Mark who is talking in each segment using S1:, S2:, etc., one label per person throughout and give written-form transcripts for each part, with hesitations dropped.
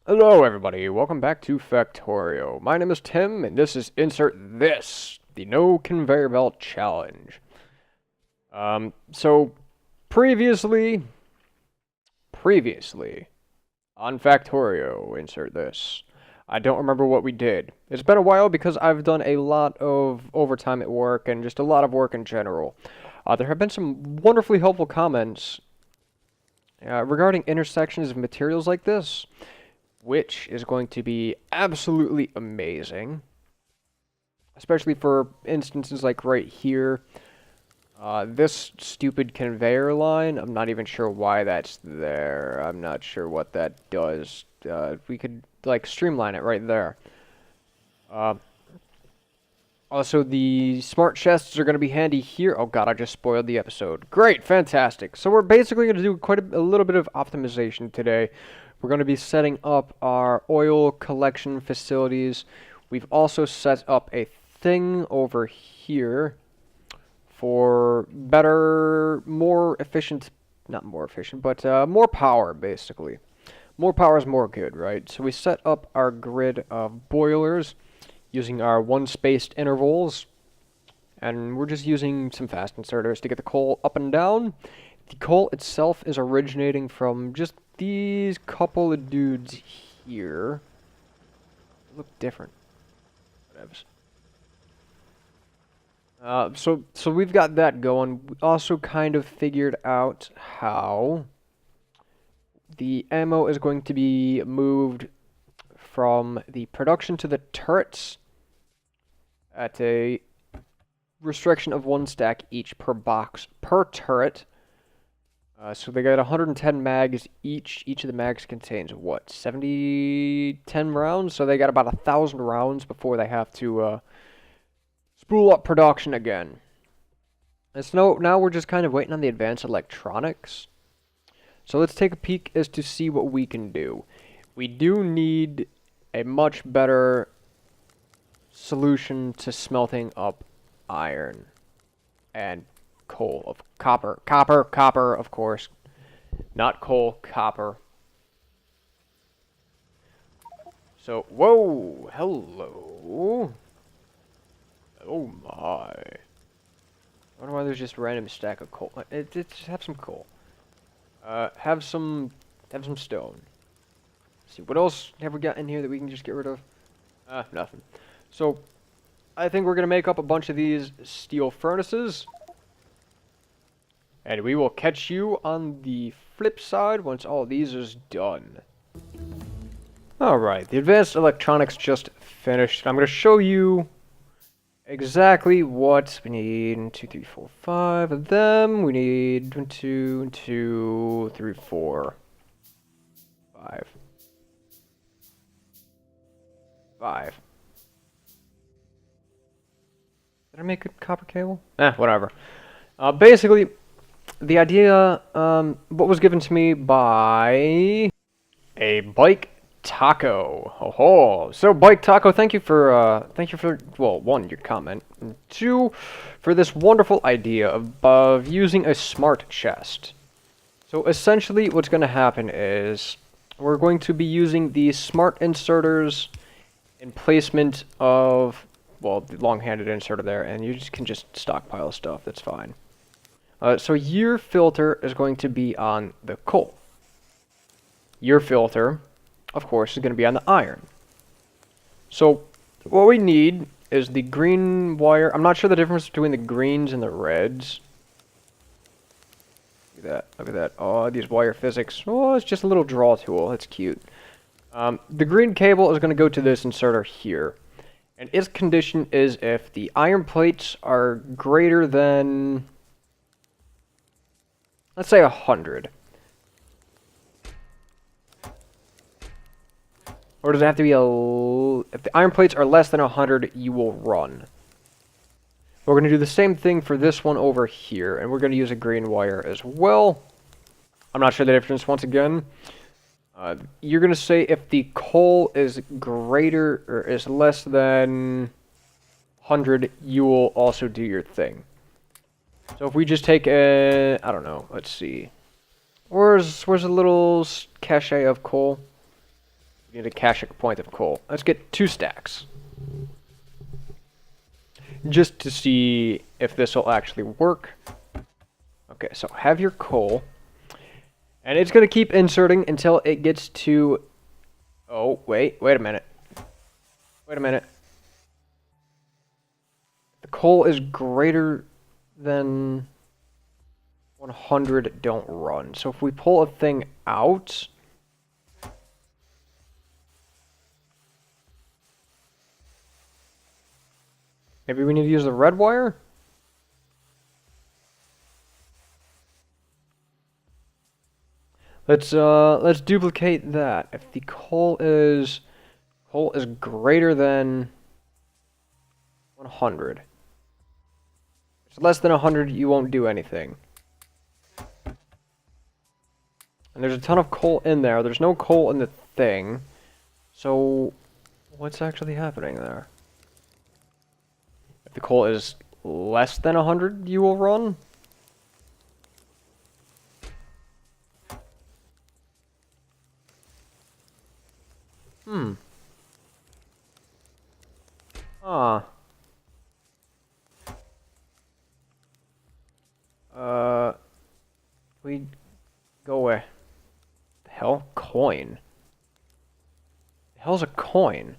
S1: Hello everybody, welcome back to Factorio. My name is Tim, and this is Insert This, the No Conveyor Belt Challenge. So, previously, on Factorio, Insert This. I don't remember what we did. It's been a while because I've done a lot of overtime at work and just a lot of work in general. There have been some wonderfully helpful comments regarding intersections of materials like this, which is going to be absolutely amazing, especially for instances like right here. This stupid conveyor line, I'm not even sure why that's there. I'm not sure what that does. We could, like, streamline it right there. Also, the smart chests are going to be handy here. Oh god, I just spoiled the episode. Great, fantastic. So we're basically going to do quite a little bit of optimization today. We're going to be setting up our oil collection facilities. We've also set up a thing over here for better, more efficient, not more efficient, but more power, basically. More power is more good, right? So we set up our grid of boilers using our one-spaced intervals, and we're just using some fast inserters to get the coal up and down. The coal itself is originating from just these couple of dudes here. They look different. Whatevs. So we've got that going. We also kind of figured out how the ammo is going to be moved from the production to the turrets at a restriction of 1 stack each per box per turret. So they got 110 mags each. Each of the mags contains, what, 10 rounds? So they got about 1,000 rounds before they have to spool up production again. And so now we're just kind of waiting on the advanced electronics. So let's take a peek as to see what we can do. We do need a much better solution to smelting up iron and coal of copper, of course, not coal, copper. So, whoa, hello. Oh my. I wonder why there's just a random stack of coal. Just have some coal. Have some stone. Let's see, what else have we got in here that we can just get rid of? Nothing. So, I think we're gonna make up a bunch of these steel furnaces. And we will catch you on the flip side once all of these is done. Alright, the advanced electronics just finished. I'm going to show you exactly what we need. 1, 2, 3, 4, 5 of them. We need 1, 2, 2, 3, 4, 5. 5. Did I make a copper cable? Whatever. Basically, the idea, what was given to me by a Bike Taco. Oh, so Bike Taco, thank you for, well, 1, your comment, and 2, for this wonderful idea of using a smart chest. So essentially, what's going to happen is we're going to be using the smart inserters in placement of, well, the long-handed inserter there, and you can just stockpile stuff. That's fine. So your filter is going to be on the coal. Your filter, of course, is going to be on the iron. So what we need is the green wire. I'm not sure the difference between the greens and the reds. Look at that. Look at that. Oh, these wire physics. Oh, it's just a little draw tool. That's cute. The green cable is going to go to this inserter here. And its condition is if the iron plates are greater than, let's say 100. Or does it have to be if the iron plates are less than 100, you will run. We're going to do the same thing for this one over here, and we're going to use a green wire as well. I'm not sure the difference once again. You're going to say if the coal is greater or is less than 100, you will also do your thing. So if we just take a, I don't know, let's see. Where's a little cache of coal? We need a caching point of coal. Let's get 2 stacks. Just to see if this will actually work. Okay, so have your coal. And it's going to keep inserting until it gets to... Oh, wait a minute. Wait a minute. The coal is greater than 100, don't run. So if we pull a thing out... Maybe we need to use the red wire? Let's duplicate that. If the coal is greater than 100. If it's less than 100, you won't do anything. And there's a ton of coal in there. There's no coal in the thing. So what's actually happening there? If the coal is less than 100, you will run? Ah. We go away. The hell? Coin. The hell's a coin?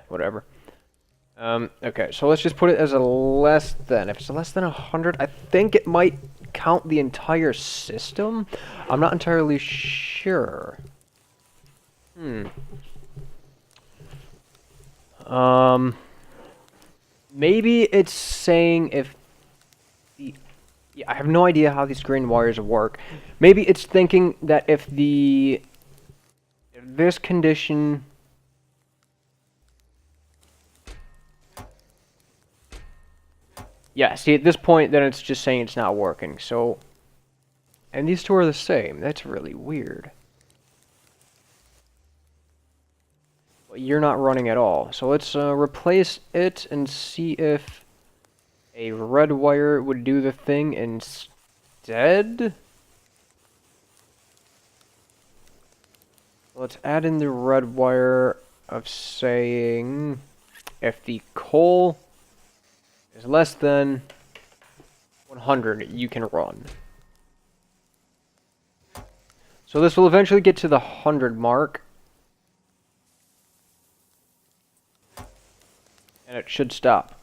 S1: Whatever. Okay, so let's just put it as a less than. If it's less than 100, I think it might count the entire system. I'm not entirely sure. Maybe it's saying if the... Yeah, I have no idea how these green wires work. Maybe it's thinking that if this condition... Yeah, see, at this point, then it's just saying it's not working, so... And these two are the same. That's really weird. But you're not running at all. So let's replace it and see if a red wire would do the thing instead. Let's add in the red wire of saying if the coal is less than 100, you can run. So this will eventually get to the 100 mark. And it should stop.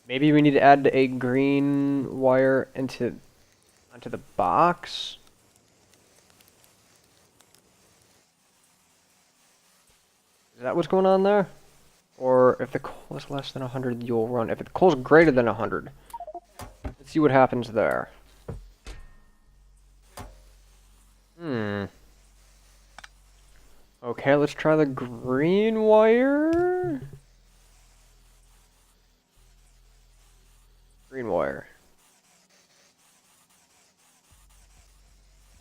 S1: Maybe we need to add a green wire onto the box. Is that what's going on there? Or if the coal is less than 100, you'll run. If the coal is greater than 100, let's see what happens there. Okay, let's try the green wire. Green wire.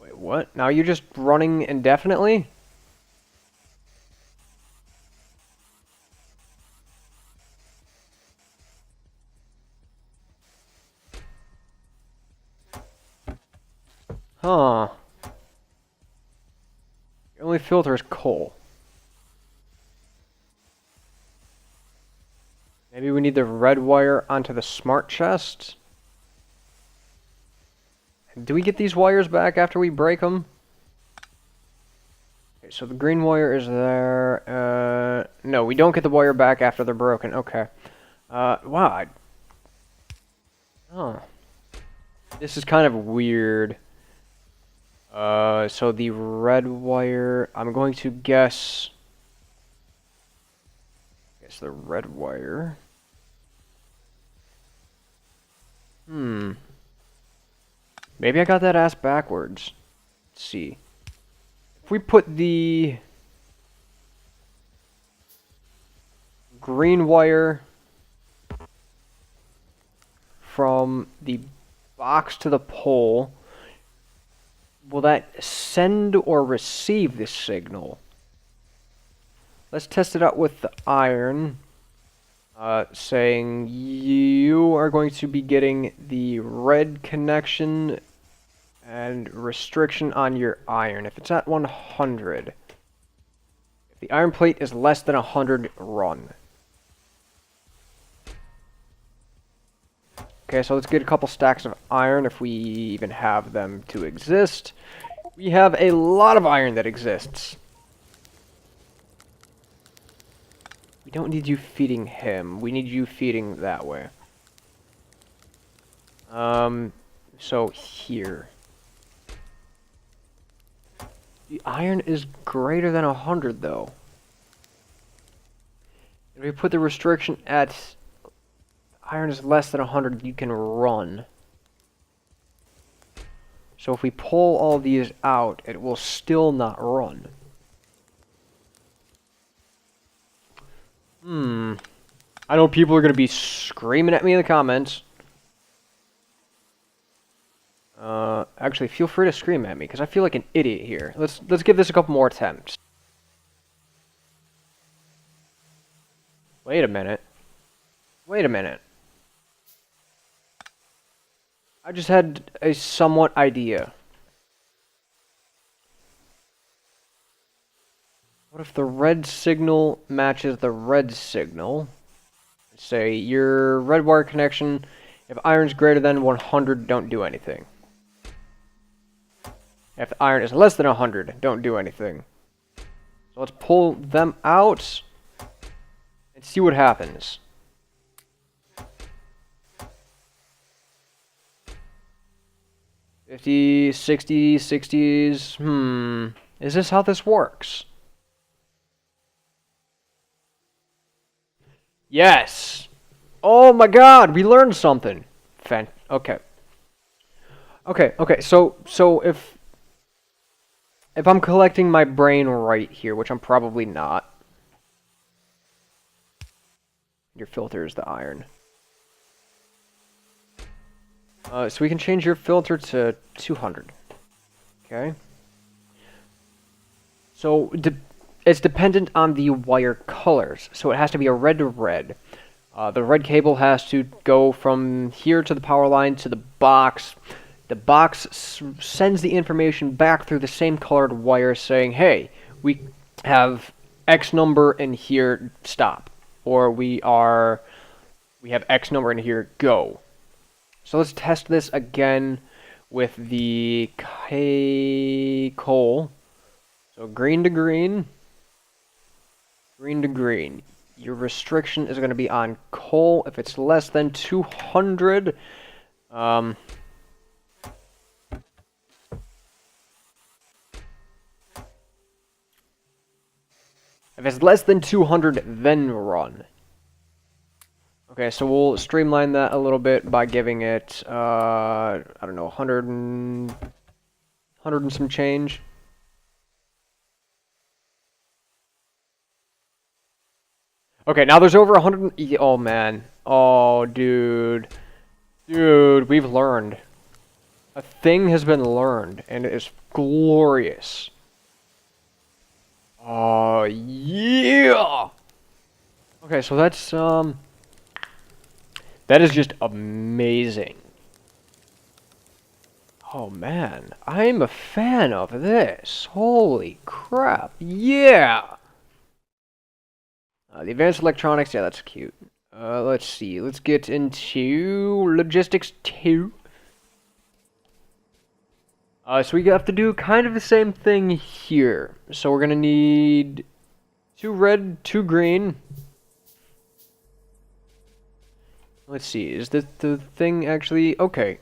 S1: Wait, what? Now you're just running indefinitely? Huh. The only filter is coal. Maybe we need the red wire onto the smart chest? Do we get these wires back after we break them? Okay, so the green wire is there. No, we don't get the wire back after they're broken. Okay. Wow. Oh. This is kind of weird. So the red wire, I'm going to guess the red wire. Maybe I got that ass backwards. Let's see. If we put the green wire from the box to the pole, will that send or receive this signal? Let's test it out with the iron. Saying you are going to be getting the red connection And restriction on your iron. If it's at 100, if the iron plate is less than 100, run. Okay, so let's get a couple stacks of iron if we even have them to exist. We have a lot of iron that exists. We don't need you feeding him. We need you feeding that way. So here. The iron is greater than 100, though. If we put the restriction at iron is less than 100, you can run. So if we pull all these out, it will still not run. I know people are going to be screaming at me in the comments. Actually, feel free to scream at me, because I feel like an idiot here. Let's give this a couple more attempts. Wait a minute. Wait a minute. I just had a somewhat idea. What if the red signal matches the red signal? Say your red wire connection, if iron's greater than 100, don't do anything. If the iron is less than 100, don't do anything. So let's pull them out and see what happens. $50, $60, $60s. Is this how this works? Yes. Oh my God, we learned something. Okay. Okay. So if I'm collecting my brain right here, which I'm probably not. Your filter is the iron. So we can change your filter to 200. Okay. So it's dependent on the wire colors. So it has to be a red to red. The red cable has to go from here to the power line to the box. The box sends the information back through the same colored wire saying, hey, we have X number in here, stop. Or we have X number in here, go. So let's test this again with the coal. So green to green. Green to green. Your restriction is going to be on coal. If it's less than 200, if it's less than 200, then run. Okay, so we'll streamline that a little bit by giving it, I don't know, 100 and some change. Okay, now there's over 100. Oh man. Oh, dude. Dude, we've learned. A thing has been learned, and it is glorious. Oh, yeah! Okay, so that's, that is just amazing. Oh man, I'm a fan of this. Holy crap, yeah! The advanced electronics, yeah, that's cute. Let's see, let's get into logistics 2. So we have to do kind of the same thing here. So we're gonna need 2 red, 2 green. Let's see, is this the thing actually? Okay,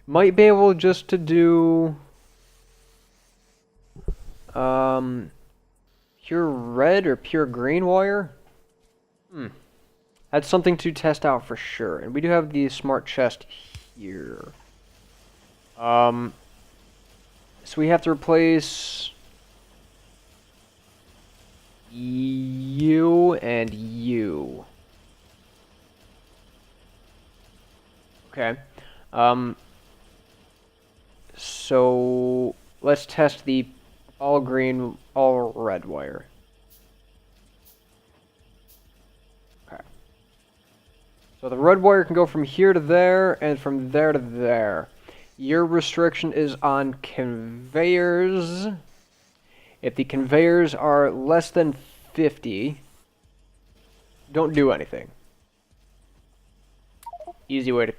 S1: Might be able just to do pure red or pure green wire? That's something to test out for sure. And we do have the smart chest here. So we have to replace you and you. Okay. So let's test the all green, all red wire. Okay. So So the red wire can go from here to there and from there to there. Your restriction is on conveyors. If the conveyors are less than 50, don't do anything. Easy way to...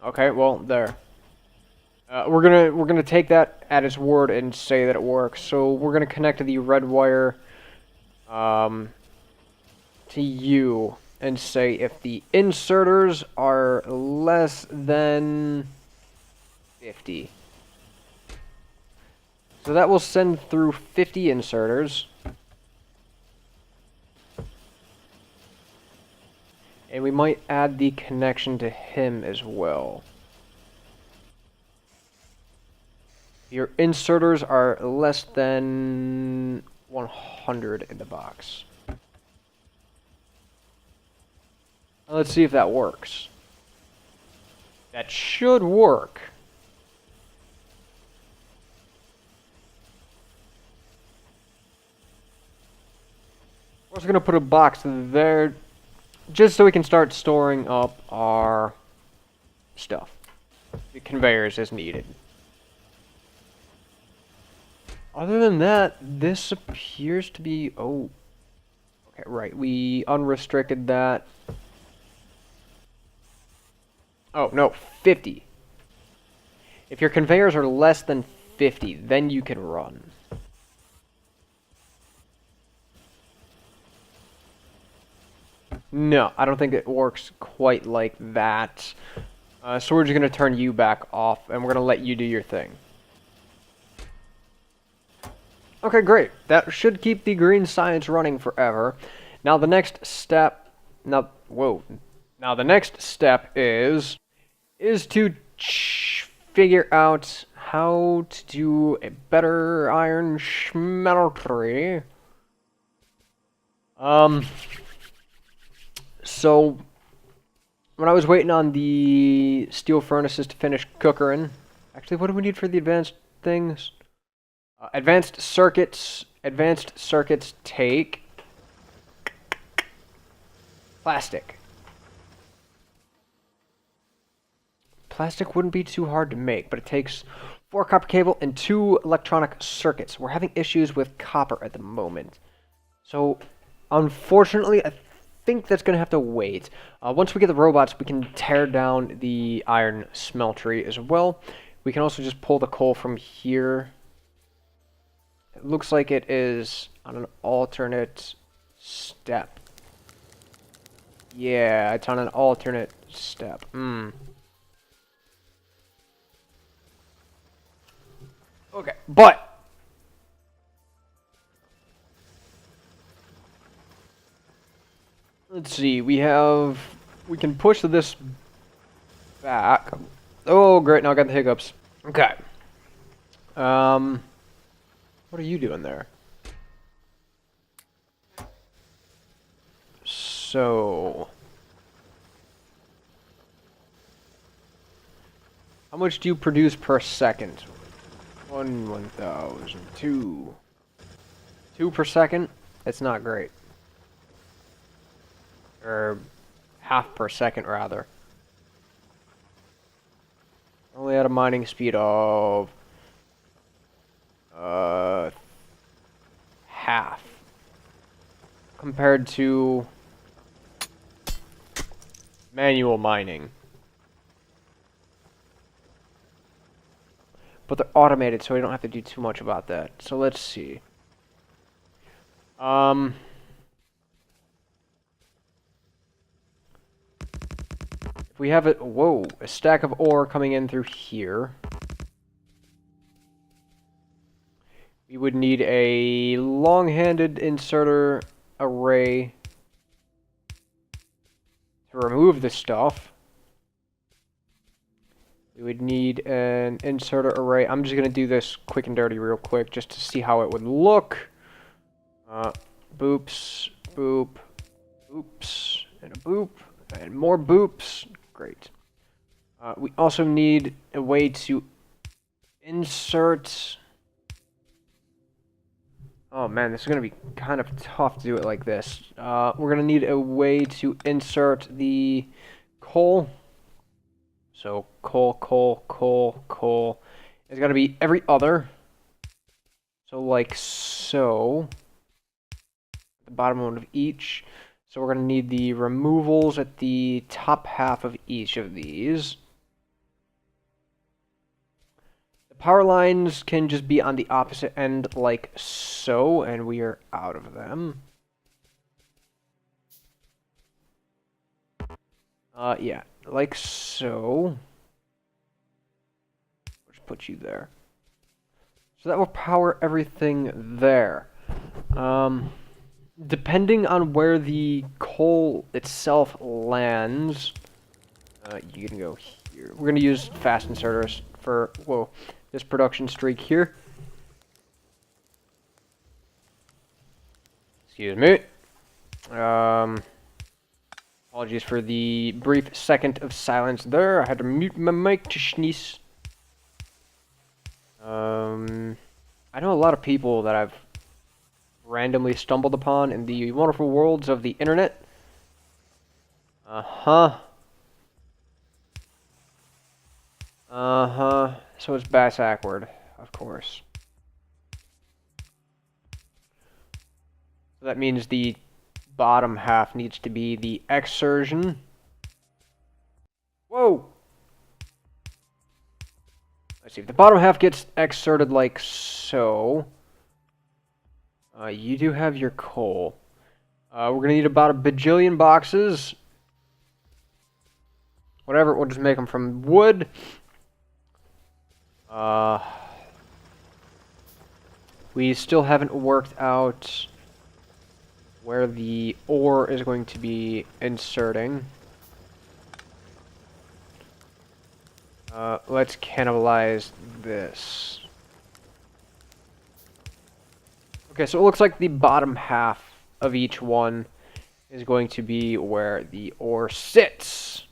S1: Okay, well, there. We're gonna take that at its word and say that it works. So we're gonna connect the red wire to you and say if the inserters are less than 50. So that will send through 50 inserters. And we might add the connection to him as well. Your inserters are less than 100 in the box. Let's see if that works. That should work. We're also going to put a box there just so we can start storing up our stuff. The conveyors as needed. Other than that, this appears to be... Oh. Okay, right. We unrestricted that. Oh, no. 50. If your conveyors are less than 50, then you can run. No, I don't think it works quite like that. So we're just going to turn you back off, and we're going to let you do your thing. Okay, great. That should keep the green science running forever. Now the next step... Now the next step is to figure out how to do a better iron smeltery. So, when I was waiting on the steel furnaces to finish cooking... Actually, what do we need for the advanced things? Advanced circuits take plastic. Plastic wouldn't be too hard to make, but it takes 4 copper cable and 2 electronic circuits. We're having issues with copper at the moment. So, unfortunately, I think that's going to have to wait. Once we get the robots, we can tear down the iron smeltery as well. We can also just pull the coal from here. It looks like it is on an alternate step. Yeah, it's on an alternate step. Okay, but let's see. We can push this back. Oh, great! Now I got the hiccups. Okay. What are you doing there? So... How much do you produce per second? 1,000, 2 per second? That's not great. Or half per second, rather. Only at a mining speed of... half compared to manual mining. But they're automated, so we don't have to do too much about that. So let's see. If we have it, a stack of ore coming in through here. We would need a long-handed inserter array to remove the stuff. We would need an inserter array. I'm just going to do this quick and dirty real quick just to see how it would look. Boops, boop, oops, and a boop, and more boops. Great. We also need a way to insert... Oh man, this is going to be kind of tough to do it like this. We're going to need a way to insert the coal. So coal, coal, coal, coal. It's got to be every other. So like so. At the bottom one of each. So we're going to need the removals at the top half of each of these. The power lines can just be on the opposite end like so, and we are out of them. Yeah, like so. Just put you there. So that will power everything there. Depending on where the coal itself lands, you can go here. We're gonna use fast inserters for this production streak here. Excuse me. Apologies for the brief second of silence there. I had to mute my mic to sneeze. I know a lot of people that I've randomly stumbled upon in the wonderful worlds of the internet. So it's bass awkward, of course. So that means the bottom half needs to be the exertion. Whoa! Let's see, if the bottom half gets exerted like so, you do have your coal. We're going to need about a bajillion boxes. Whatever, we'll just make them from wood. We still haven't worked out where the ore is going to be inserting. Let's cannibalize this. Okay, so it looks like the bottom half of each one is going to be where the ore sits.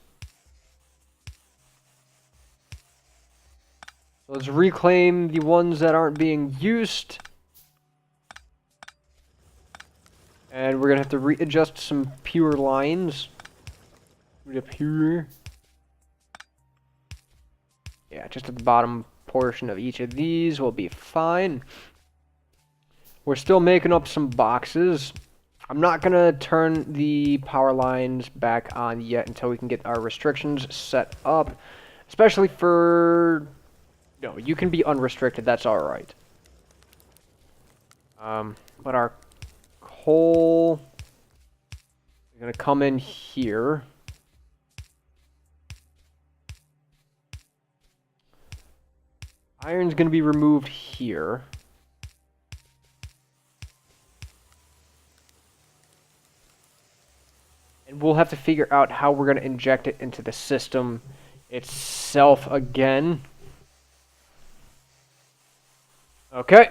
S1: So let's reclaim the ones that aren't being used. And we're going to have to readjust some pure lines. Pure. Yeah, just at the bottom portion of each of these will be fine. We're still making up some boxes. I'm not going to turn the power lines back on yet until we can get our restrictions set up. Especially for... No, you can be unrestricted, that's alright. But our coal is going to come in here. Iron's going to be removed here. And we'll have to figure out how we're going to inject it into the system itself again. Okay.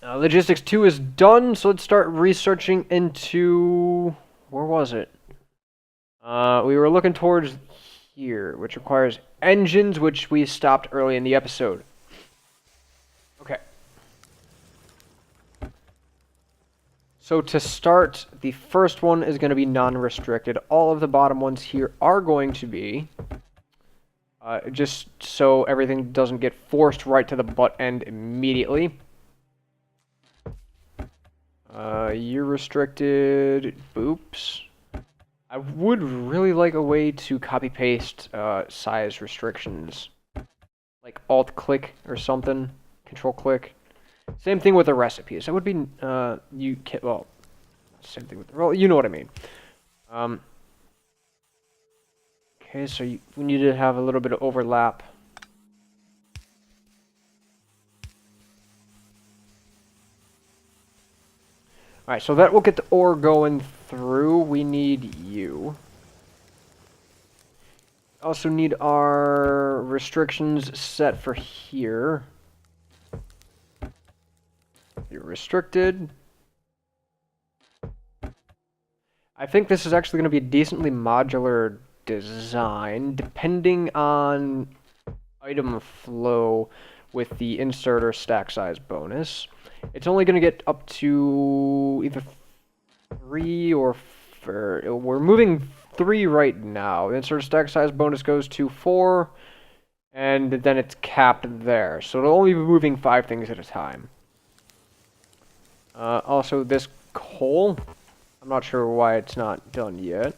S1: Logistics 2 is done, so let's start researching into... Where was it? We were looking towards here, which requires engines, which we stopped early in the episode. Okay. So to start, the first one is going to be non-restricted. All of the bottom ones here are going to be... just so everything doesn't get forced right to the butt end immediately. You're restricted. Boops. I would really like a way to copy-paste size restrictions. Like Alt-click or something. Control-click. Same thing with the recipes. That would be, well, same thing with, well, you know what I mean. Okay, so we need to have a little bit of overlap. Alright, so that will get the ore going through. We need you. Also need our restrictions set for here. You're restricted. I think this is actually going to be a decently modular design, depending on item flow with the inserter stack size bonus. it's only going to get up to either 3 or 4. We're moving 3 right now. The insert stack size bonus goes to 4, and then it's capped there. So it'll only be moving 5 things at a time. Also, this coal, I'm not sure why it's not done yet.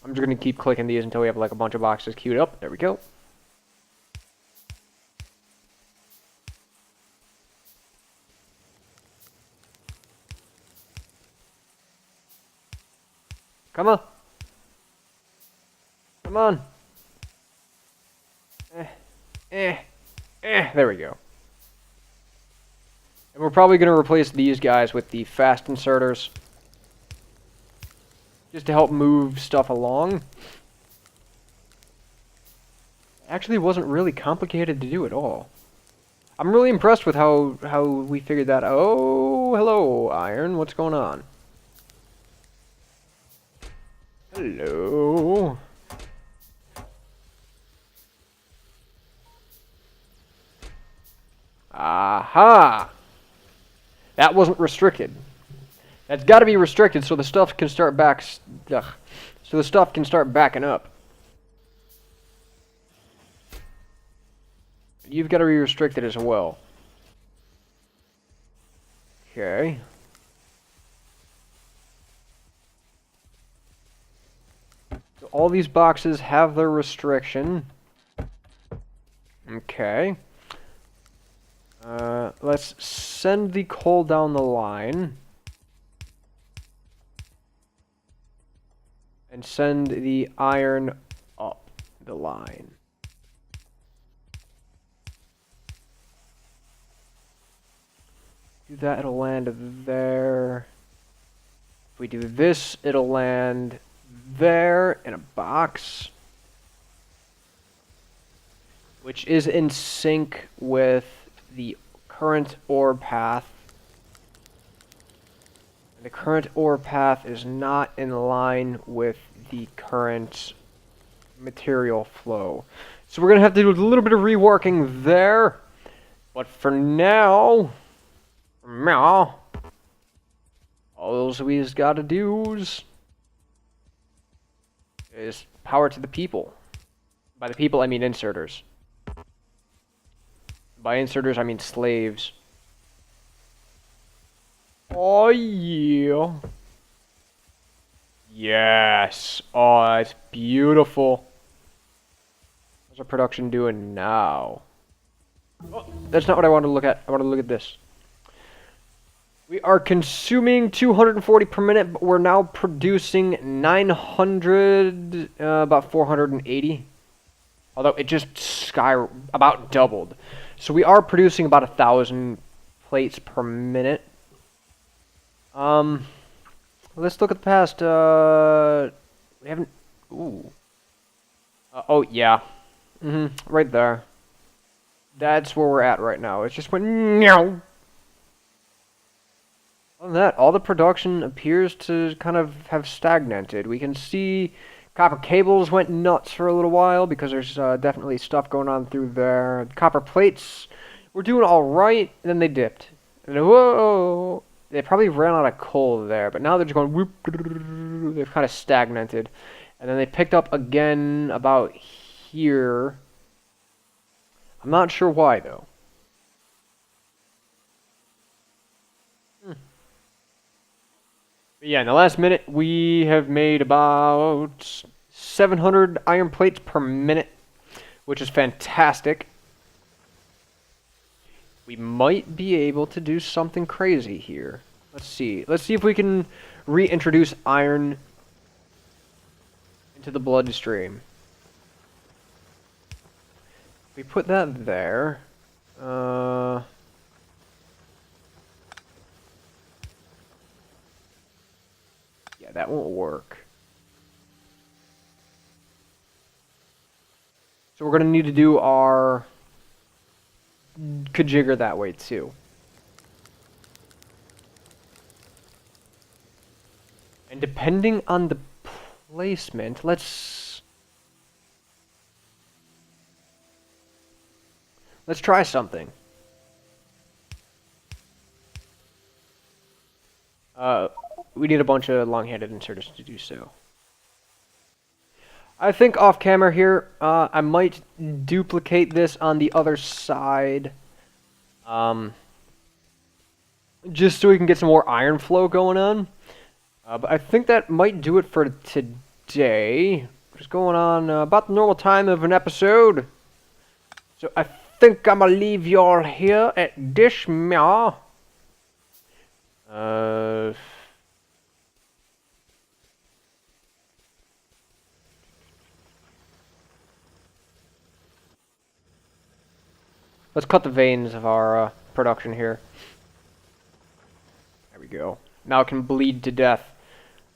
S1: I'm just going to keep clicking these until we have like a bunch of boxes queued up. There we go. Come on. Come on. There we go. And we're probably going to replace these guys with the fast inserters. Just to help move stuff along. Actually wasn't really complicated to do at all. I'm really impressed with how we figured that out. Oh, hello, Iron. What's going on? Hello. Aha! That wasn't restricted. That's got to be restricted so the stuff can start backing up. You've got to be restricted as well. Okay. So all these boxes have their restriction. Okay. Let's send the coal down the line. And send the iron up the line. Do that, it'll land there. If we do this, it'll land there in a box. Which is in sync with the current ore path. And the current ore path is not in line with the current material flow. So we're going to have to do a little bit of reworking there. But for now, all we've got to do is power to the people. By the people, I mean inserters. By inserters, I mean slaves. Oh, yeah. Yes. Oh, that's beautiful. What's our production doing now? Oh, that's not what I want to look at. I want to look at this. We are consuming 240 per minute, but we're now producing 900, about 480. Although it just about doubled. So we are producing about 1,000 plates per minute. Let's look at the past. We haven't. Ooh. Oh yeah. Right there. That's where we're at right now. It just went. Other than that, all the production appears to kind of have stagnated. We can see copper cables went nuts for a little while because there's definitely stuff going on through there. Copper plates were doing all right, and then they dipped. And whoa! They probably ran out of coal there, but now they're just going whoop. They've kind of stagnated, and then they picked up again about here. I'm not sure why though. But yeah, in the last minute, we have made about 700 iron plates per minute, which is fantastic. We might be able to do something crazy here. Let's see. Let's see if we can reintroduce iron into the bloodstream. We put that there. Yeah, that won't work. So we're going to need to do our kajigger that way too. And depending on the placement, let's... Let's try something. We need a bunch of long-handed inserters to do so. I think off camera here, I might duplicate this on the other side. Just so we can get some more iron flow going on. But I think that might do it for today. Just going on about the normal time of an episode. So I think I'm gonna leave y'all here at this meow. Let's cut the veins of our production here. There we go. Now it can bleed to death.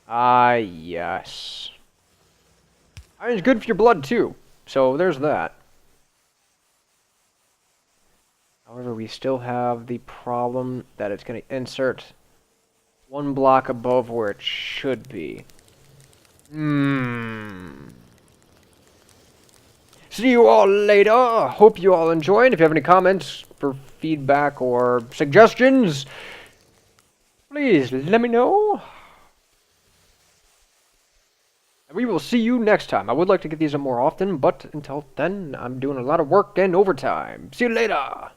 S1: Ah, yes. Iron's good for your blood too, so there's that. However, we still have the problem that it's going to insert one block above where it should be. See you all later. Hope you all enjoyed. If you have any comments for feedback or suggestions, please let me know. We will see you next time. I would like to get these up more often, but until then, I'm doing a lot of work and overtime. See you later.